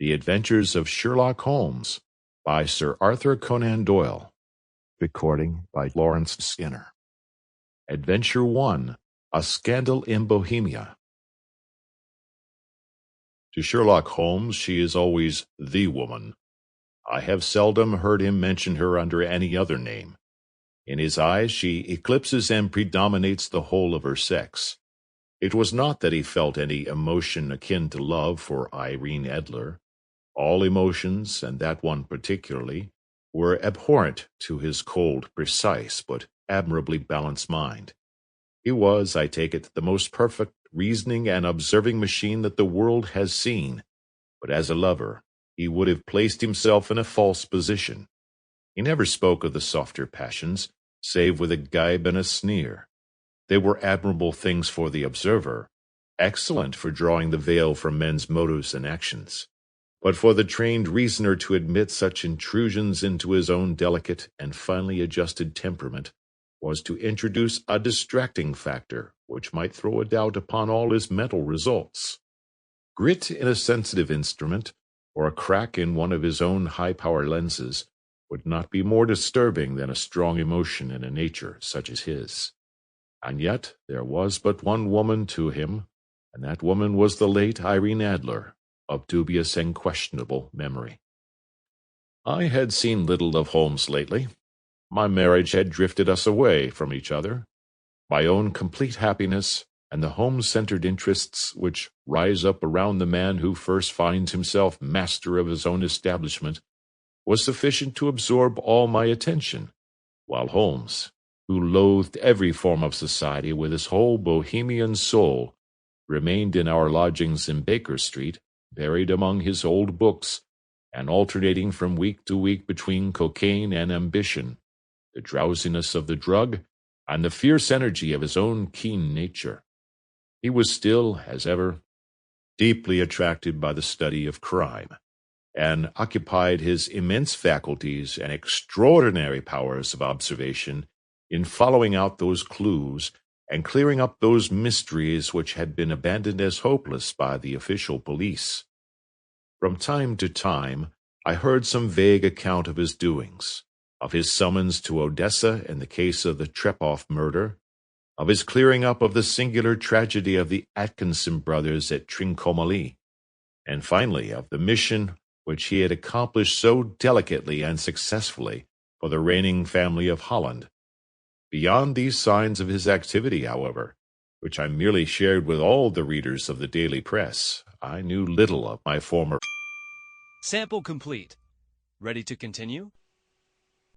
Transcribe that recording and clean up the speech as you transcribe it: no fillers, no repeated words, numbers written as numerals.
The Adventures of Sherlock Holmes by Sir Arthur Conan Doyle. Recording by Lawrence Skinner. Adventure 1, A Scandal in Bohemia. To Sherlock Holmes she is always the woman. I have seldom heard him mention her under any other name. In his eyes she eclipses and predominates the whole of her sex. It was not that he felt any emotion akin to love for Irene Adler. All emotions, and that one particularly, were abhorrent to his cold, precise, but admirably balanced mind. He was, I take it, the most perfect reasoning and observing machine that the world has seen, but as a lover he would have placed himself in a false position. He never spoke of the softer passions, save with a gibe and a sneer. They were admirable things for the observer, excellent for drawing the veil from men's motives and actions. But for the trained reasoner to admit such intrusions into his own delicate and finely adjusted temperament was to introduce a distracting factor which might throw a doubt upon all his mental results. Grit in a sensitive instrument, or a crack in one of his own high-power lenses, would not be more disturbing than a strong emotion in a nature such as his. And yet there was but one woman to him, and that woman was the late Irene Adler, of dubious and questionable memory. I had seen little of Holmes lately. My marriage had drifted us away from each other. My own complete happiness, and the home-centered interests which rise up around the man who first finds himself master of his own establishment, was sufficient to absorb all my attention, while Holmes, who loathed every form of society with his whole Bohemian soul, remained in our lodgings in Baker Street, buried among his old books, and alternating from week to week between cocaine and ambition, the drowsiness of the drug, and the fierce energy of his own keen nature. He was still, as ever, deeply attracted by the study of crime, and occupied his immense faculties and extraordinary powers of observation in following out those clues and clearing up those mysteries which had been abandoned as hopeless by the official police. From time to time I heard some vague account of his doings, of his summons to Odessa in the case of the Trepoff murder, of his clearing up of the singular tragedy of the Atkinson brothers at Trincomalee, and finally of the mission which he had accomplished so delicately and successfully for the reigning family of Holland. Beyond these signs of his activity, however, which I merely shared with all the readers of the daily press, I knew little of my former. Sample complete. Ready to continue?